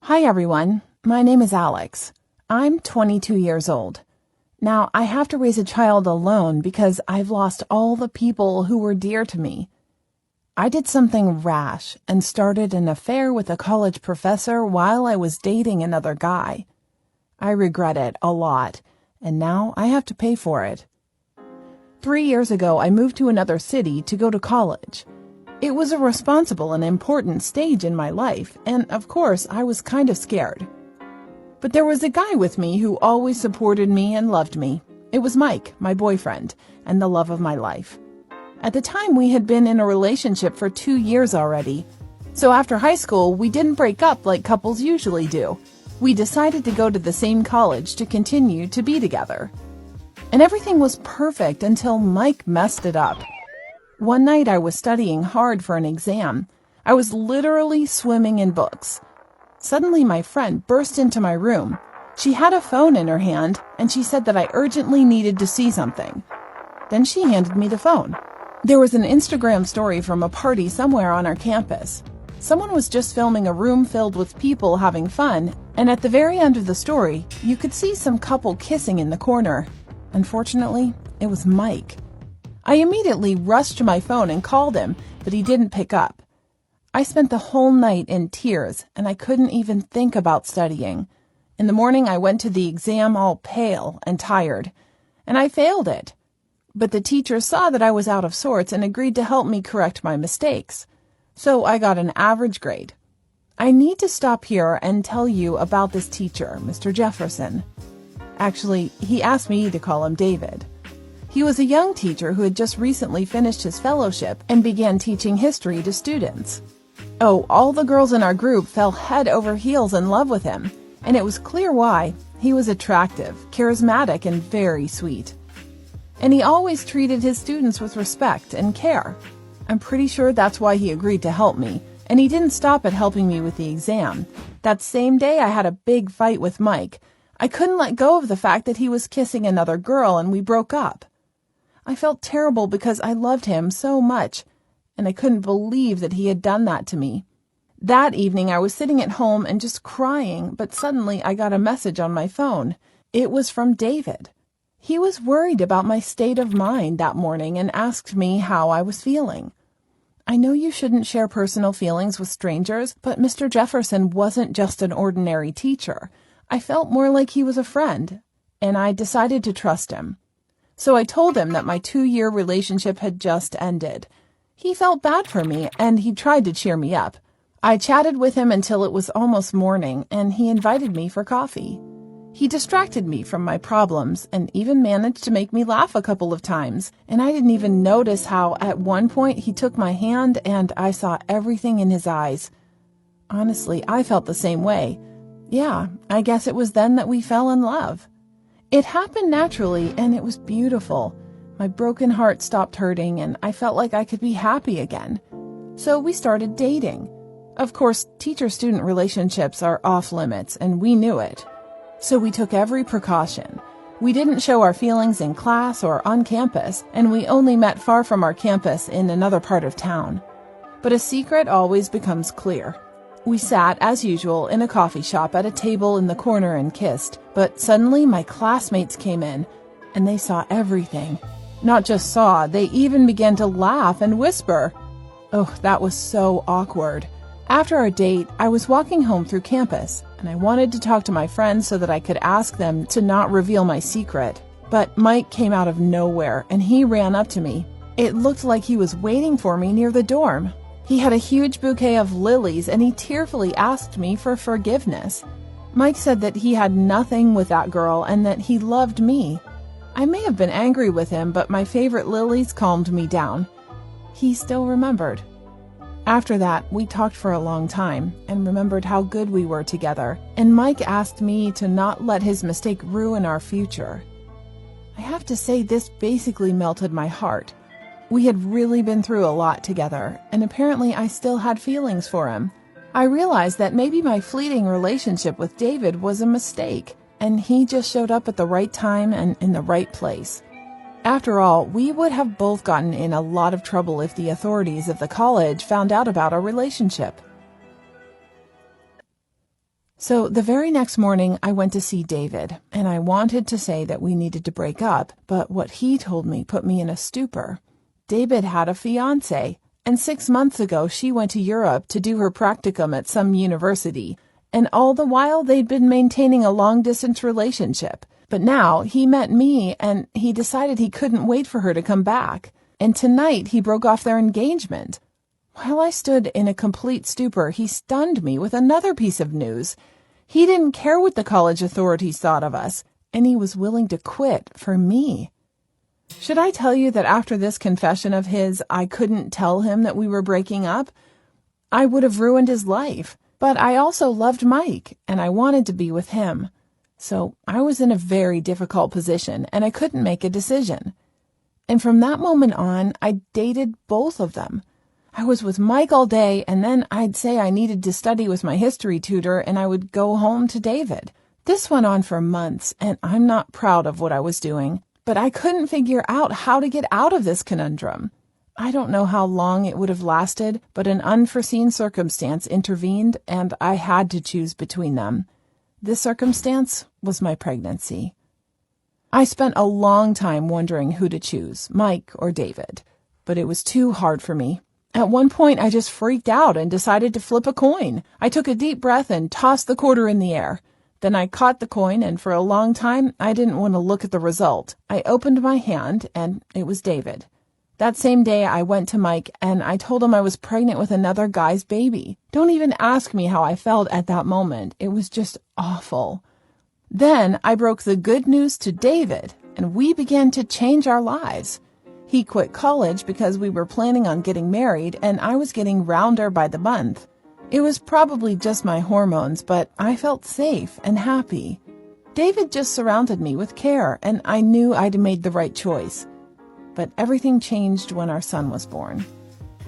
Hi everyone, my name is Alex. I'm 22 years old. Now, I have to raise a child alone because I've lost all the people who were dear to me. I did something rash and started an affair with a college professor while I was dating another guy. I regret it a lot, and now I have to pay for it. 3 years ago, I moved to another city to go to college. It was a responsible and important stage in my life, and of course, I was kind of scared. But there was a guy with me who always supported me and loved me. It was Mike, my boyfriend, and the love of my life. At the time, we had been in a relationship for 2 years already. So after high school, we didn't break up like couples usually do. We decided to go to the same college to continue to be together. And everything was perfect until Mike messed it up. One night I was studying hard for an exam. I was literally swimming in books. Suddenly my friend burst into my room. She had a phone in her hand, and she said that I urgently needed to see something. Then she handed me the phone. There was an Instagram story from a party somewhere on our campus. Someone was just filming a room filled with people having fun, and at the very end of the story, you could see some couple kissing in the corner. Unfortunately, it was Mike. I immediately rushed to my phone and called him, but he didn't pick up. I spent the whole night in tears, and I couldn't even think about studying. In the morning, I went to the exam all pale and tired, and I failed it. But the teacher saw that I was out of sorts and agreed to help me correct my mistakes. So I got an average grade. I need to stop here and tell you about this teacher, Mr. Jefferson. Actually, he asked me to call him David. He was a young teacher who had just recently finished his fellowship and began teaching history to students. Oh, all the girls in our group fell head over heels in love with him, and it was clear why. He was attractive, charismatic, and very sweet. And he always treated his students with respect and care. I'm pretty sure that's why he agreed to help me, and he didn't stop at helping me with the exam. That same day, I had a big fight with Mike. I couldn't let go of the fact that he was kissing another girl, and we broke up. I felt terrible because I loved him so much, and I couldn't believe that he had done that to me. That evening, I was sitting at home and just crying, but suddenly I got a message on my phone. It was from David. He was worried about my state of mind that morning and asked me how I was feeling. I know you shouldn't share personal feelings with strangers, but Mr. Jefferson wasn't just an ordinary teacher. I felt more like he was a friend, and I decided to trust him. So I told him that my 2-year relationship had just ended. He felt bad for me, and he tried to cheer me up. I chatted with him until it was almost morning, and he invited me for coffee. He distracted me from my problems and even managed to make me laugh a couple of times, and I didn't even notice how at one point he took my hand and I saw everything in his eyes. Honestly, I felt the same way. Yeah, I guess it was then that we fell in love. It happened naturally, and it was beautiful. My broken heart stopped hurting, and I felt like I could be happy again. So we started dating. Of course, teacher-student relationships are off limits, and we knew it. So we took every precaution. We didn't show our feelings in class or on campus, and we only met far from our campus in another part of town. But a secret always becomes clear. We sat, as usual, in a coffee shop at a table in the corner and kissed, but suddenly my classmates came in, and they saw everything. Not just saw, they even began to laugh and whisper. Oh, that was so awkward. After our date, I was walking home through campus, and I wanted to talk to my friends so that I could ask them to not reveal my secret. But Mike came out of nowhere, and he ran up to me. It looked like he was waiting for me near the dorm. He had a huge bouquet of lilies, and he tearfully asked me for forgiveness. Mike said that he had nothing with that girl and that he loved me. I may have been angry with him, but my favorite lilies calmed me down. He still remembered. After that, we talked for a long time and remembered how good we were together, and Mike asked me to not let his mistake ruin our future. I have to say this basically melted my heart. We had really been through a lot together, and apparently I still had feelings for him. I realized that maybe my fleeting relationship with David was a mistake, and he just showed up at the right time and in the right place. After all, we would have both gotten in a lot of trouble if the authorities of the college found out about our relationship. So the very next morning, I went to see David, and I wanted to say that we needed to break up, but what he told me put me in a stupor. David had a fiancée, and 6 months ago she went to Europe to do her practicum at some university, and all the while they'd been maintaining a long-distance relationship. But now he met me, and he decided he couldn't wait for her to come back, and tonight he broke off their engagement. While I stood in a complete stupor, he stunned me with another piece of news. He didn't care what the college authorities thought of us, and he was willing to quit for me. Should I tell you that after this confession of his, I couldn't tell him that we were breaking up? I would have ruined his life, but I also loved Mike, and I wanted to be with him. So I was in a very difficult position, and I couldn't make a decision. And from that moment on, I dated both of them. I was with Mike all day, and then I'd say I needed to study with my history tutor, and I would go home to David. This went on for months, and I'm not proud of what I was doing, but I couldn't figure out how to get out of this conundrum. I don't know how long it would have lasted, but an unforeseen circumstance intervened, and I had to choose between them. This circumstance was my pregnancy. I spent a long time wondering who to choose, Mike or David, but it was too hard for me. At one point, I just freaked out and decided to flip a coin. I took a deep breath and tossed the quarter in the air. Then I caught the coin, and for a long time, I didn't want to look at the result. I opened my hand, and it was David. That same day, I went to Mike, and I told him I was pregnant with another guy's baby. Don't even ask me how I felt at that moment. It was just awful. Then I broke the good news to David, and we began to change our lives. He quit college because we were planning on getting married, and I was getting rounder by the month. It was probably just my hormones, but I felt safe and happy. David just surrounded me with care, and I knew I'd made the right choice. But everything changed when our son was born.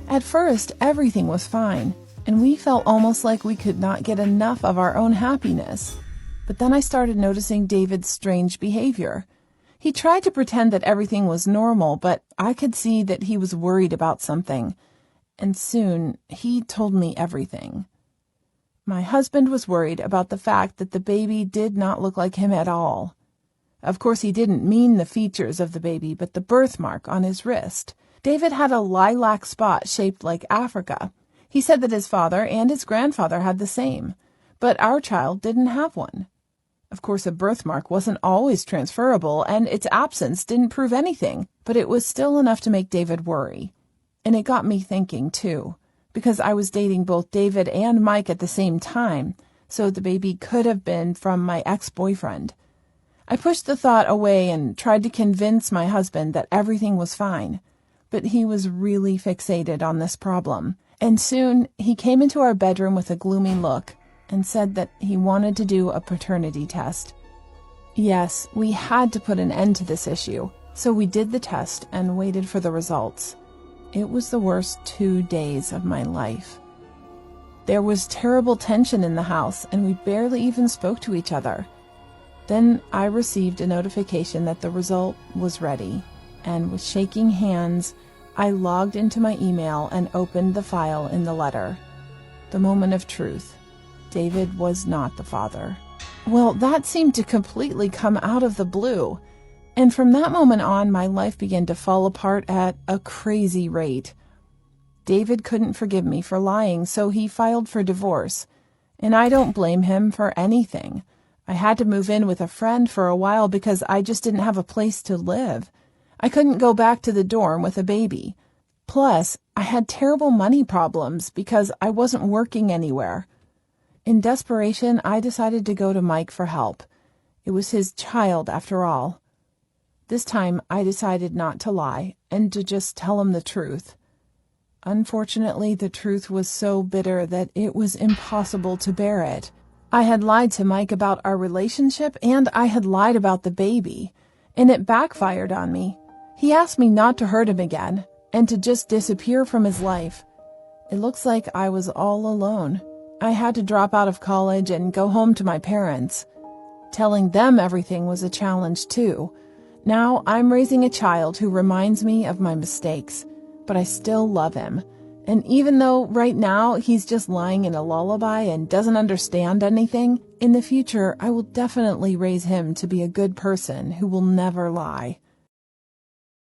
At first, everything was fine, and we felt almost like we could not get enough of our own happiness. But then I started noticing David's strange behavior. He tried to pretend that everything was normal, but I could see that he was worried about something. And soon, he told me everything. My husband was worried about the fact that the baby did not look like him at all. Of course, he didn't mean the features of the baby, but the birthmark on his wrist. David had a lilac spot shaped like Africa. He said that his father and his grandfather had the same, but our child didn't have one. Of course, a birthmark wasn't always transferable, and its absence didn't prove anything, but it was still enough to make David worry. And it got me thinking, too, because I was dating both David and Mike at the same time, so the baby could have been from my ex-boyfriend. I pushed the thought away and tried to convince my husband that everything was fine, but he was really fixated on this problem, and soon he came into our bedroom with a gloomy look and said that he wanted to do a paternity test. Yes, we had to put an end to this issue, so we did the test and waited for the results. It was the worst 2 days of my life. There was terrible tension in the house, and we barely even spoke to each other. Then I received a notification that the result was ready, and with shaking hands, I logged into my email and opened the file in the letter. The moment of truth. David was not the father. Well, that seemed to completely come out of the blue. And from that moment on, my life began to fall apart at a crazy rate. David couldn't forgive me for lying, so he filed for divorce. And I don't blame him for anything. I had to move in with a friend for a while because I just didn't have a place to live. I couldn't go back to the dorm with a baby. Plus, I had terrible money problems because I wasn't working anywhere. In desperation, I decided to go to Mike for help. It was his child, after all. This time, I decided not to lie and to just tell him the truth. Unfortunately, the truth was so bitter that it was impossible to bear it. I had lied to Mike about our relationship, and I had lied about the baby, and it backfired on me. He asked me not to hurt him again, and to just disappear from his life. It looks like I was all alone. I had to drop out of college and go home to my parents. Telling them everything was a challenge, too. Now I'm raising a child who reminds me of my mistakes, but I still love him, And even though right now he's just lying in a lullaby and doesn't understand anything, in the future I will definitely raise him to be a good person who will never lie.